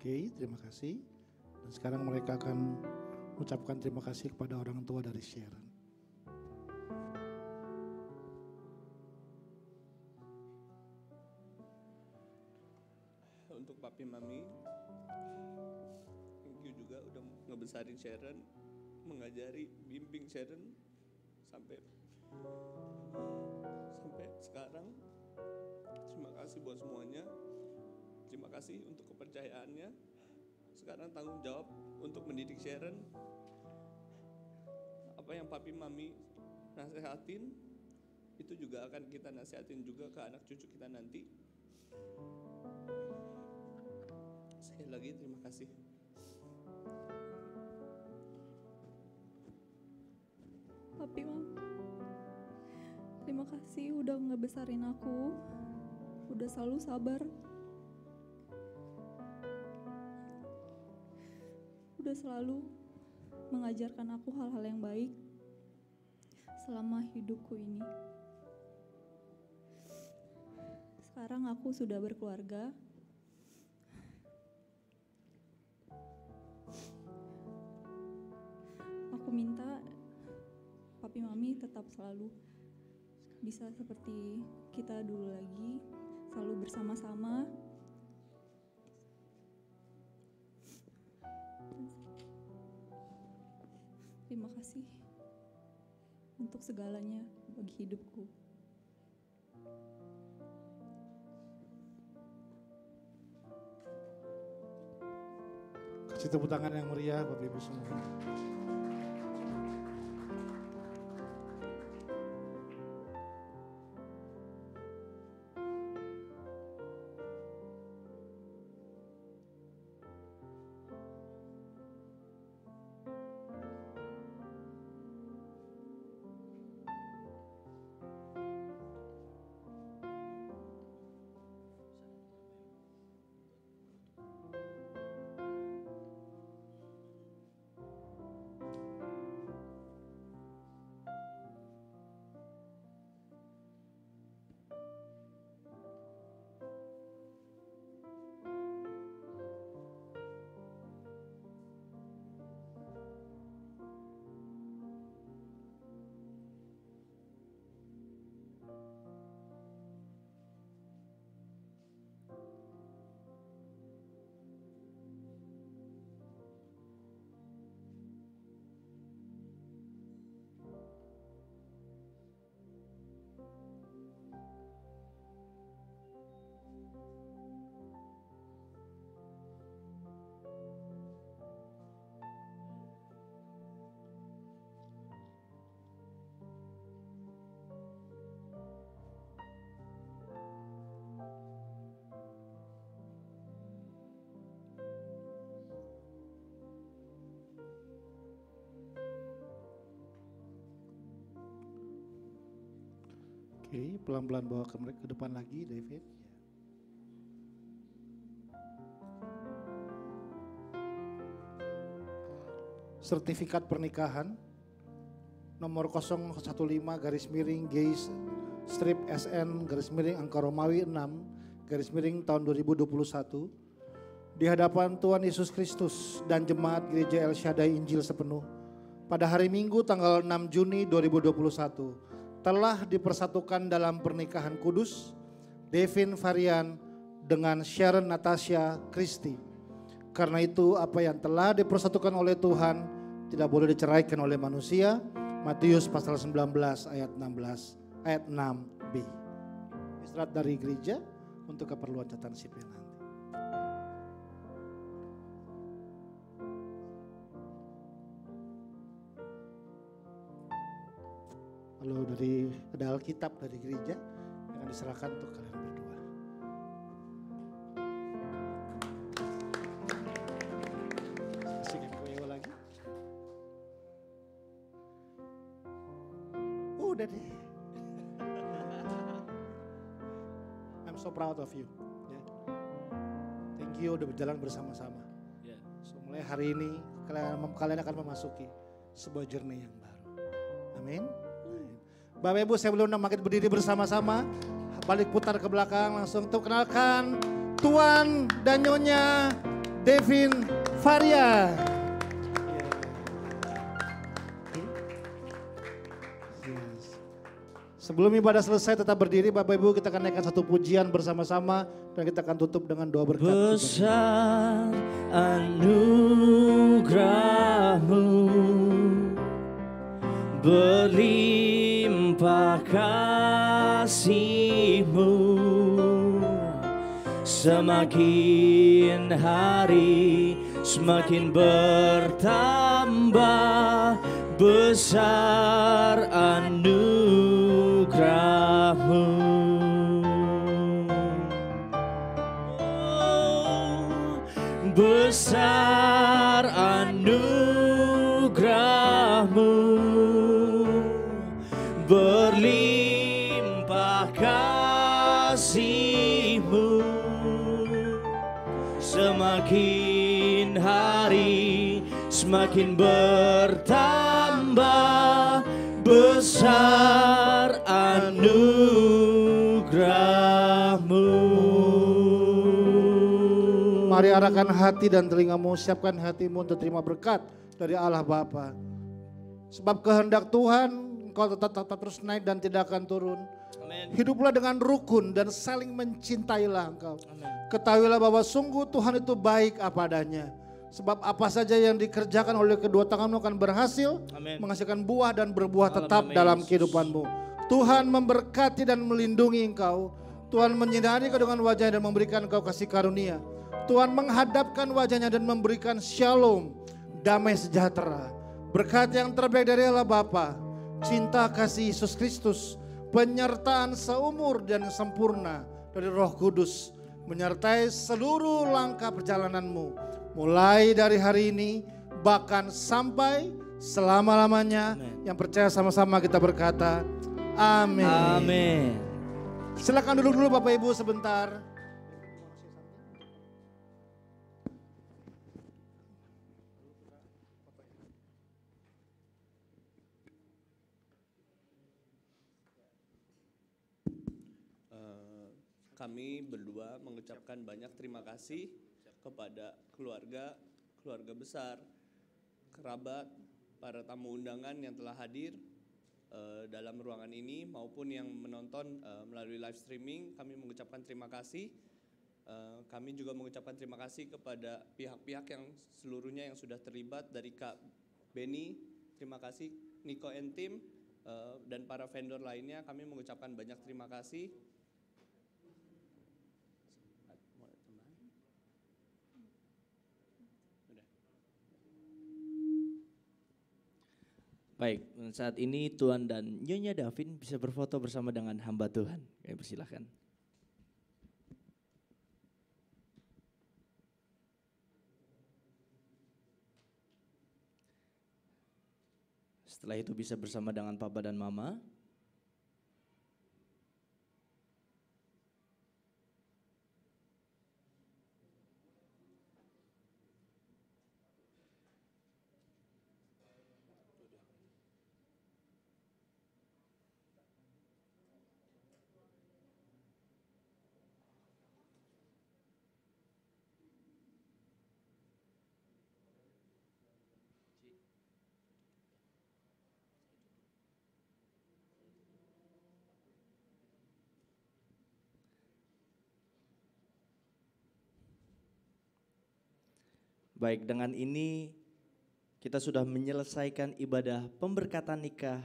Oke, terima kasih. Dan sekarang mereka akan mengucapkan terima kasih kepada orang tua dari Sharon. Untuk papi mami, thank you juga udah ngebesarin Sharon, mengajari, bimbing Sharon sampai sekarang. Terima kasih buat semuanya. Terima kasih untuk kepercayaannya. Sekarang tanggung jawab untuk mendidik Sharon. Apa yang papi mami nasehatin, itu juga akan kita nasihatin juga ke anak cucu kita nanti. Sekali lagi terima kasih. kasih udah ngebesarin aku, udah selalu sabar, udah selalu mengajarkan aku hal-hal yang baik selama hidupku ini. Sekarang aku sudah berkeluarga. Aku minta papi mami tetap selalu bisa seperti kita dulu lagi, selalu bersama-sama. Terima kasih untuk segalanya bagi hidupku. Kasih tepuk tangan yang meriah Bapak Ibu semua. Oke, pelan-pelan bawa ke depan lagi, David. Sertifikat pernikahan nomor 015 garis miring G strip SN garis miring angka Romawi 6 garis miring tahun 2021 di hadapan Tuhan Yesus Kristus dan Jemaat Gereja El Shaddai Injil Sepenuh pada hari Minggu tanggal 6 Juni 2021 telah dipersatukan dalam pernikahan kudus Devin Varian dengan Sharon Natasha Christie. Karena itu apa yang telah dipersatukan oleh Tuhan tidak boleh diceraikan oleh manusia. Matius pasal 19 ayat 16 ayat 6b. Istirahat dari gereja untuk keperluan catatan sipil nanti. Lalu dari Alkitab dari gereja yang akan diserahkan untuk kalian berdua. Kasihkan kue lagi. Udah deh. I'm so proud of you. Thank you udah berjalan bersama-sama. So mulai hari ini kalian akan memasuki sebuah journey yang baru. Amin. Bapak Ibu, saya belum makin berdiri bersama-sama. Balik putar ke belakang langsung untuk kenalkan Tuan dan Nyonya Devin Varian. Sebelum ibadah selesai tetap berdiri Bapak Ibu, kita akan naikkan satu pujian bersama-sama dan kita akan tutup dengan doa berkat. Besar anugerahmu, berlimpah kasih-Mu, semakin hari semakin bertambah besar anugerah-Mu. Oh, besar anugerah-Mu, berlimpah semakin hari semakin bertambah besar anugerah-Mu. Mari arahkan hati dan telingamu, siapkan hatimu untuk terima berkat dari Allah Bapa. Sebab kehendak Tuhan engkau tetap terus naik dan tidak akan turun. Amen. Hiduplah dengan rukun dan saling mencintailah engkau. Amen. Ketahuilah bahwa sungguh Tuhan itu baik apa adanya. Sebab apa saja yang dikerjakan oleh kedua tanganmu akan berhasil, Amen. menghasilkan buah dan berbuah Dalam tetap nama dalam Yesus. kehidupanmu. Tuhan memberkati dan melindungi engkau. Tuhan menyinari kau dengan wajahnya dan memberikan engkau kasih karunia. Tuhan menghadapkan wajahnya dan memberikan shalom, damai sejahtera. Berkat yang terbaik dari Allah Bapa, cinta kasih Yesus Kristus, penyertaan seumur dan sempurna dari Roh Kudus, menyertai seluruh langkah perjalananmu, mulai dari hari ini bahkan sampai selama-lamanya. Amen. Yang percaya sama-sama kita berkata, amin. Amin. Silakan duduk dulu Bapak Ibu sebentar. Kami berdua mengucapkan banyak terima kasih kepada keluarga besar, kerabat, para tamu undangan yang telah hadir dalam ruangan ini maupun yang menonton melalui live streaming. Kami mengucapkan terima kasih. Kami juga mengucapkan terima kasih kepada pihak-pihak yang seluruhnya yang sudah terlibat, dari Kak Benny, terima kasih, Nico and Tim, dan para vendor lainnya. Kami mengucapkan banyak terima kasih. Baik, saat ini Tuan dan Nyonya Davin bisa berfoto bersama dengan hamba Tuhan. Kami persilahkan. Setelah itu bisa bersama dengan Papa dan Mama. Baik, dengan ini kita sudah menyelesaikan ibadah pemberkatan nikah.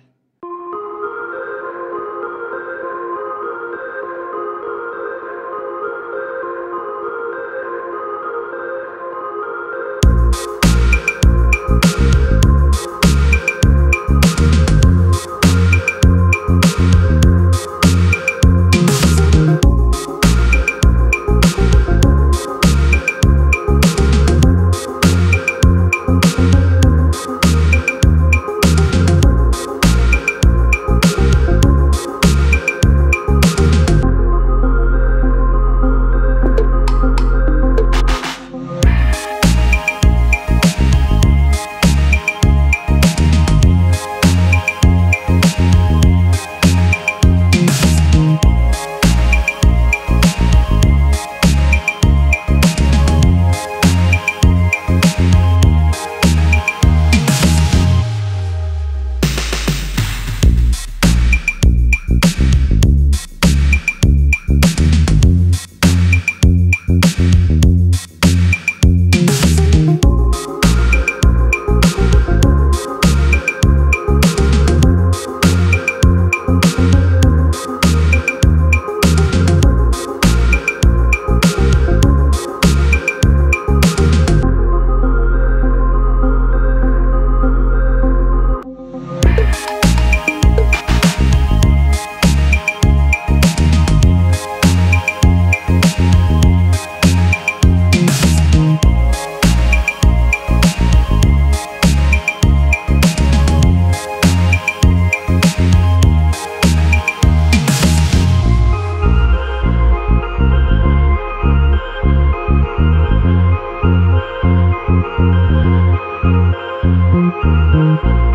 Tuhan.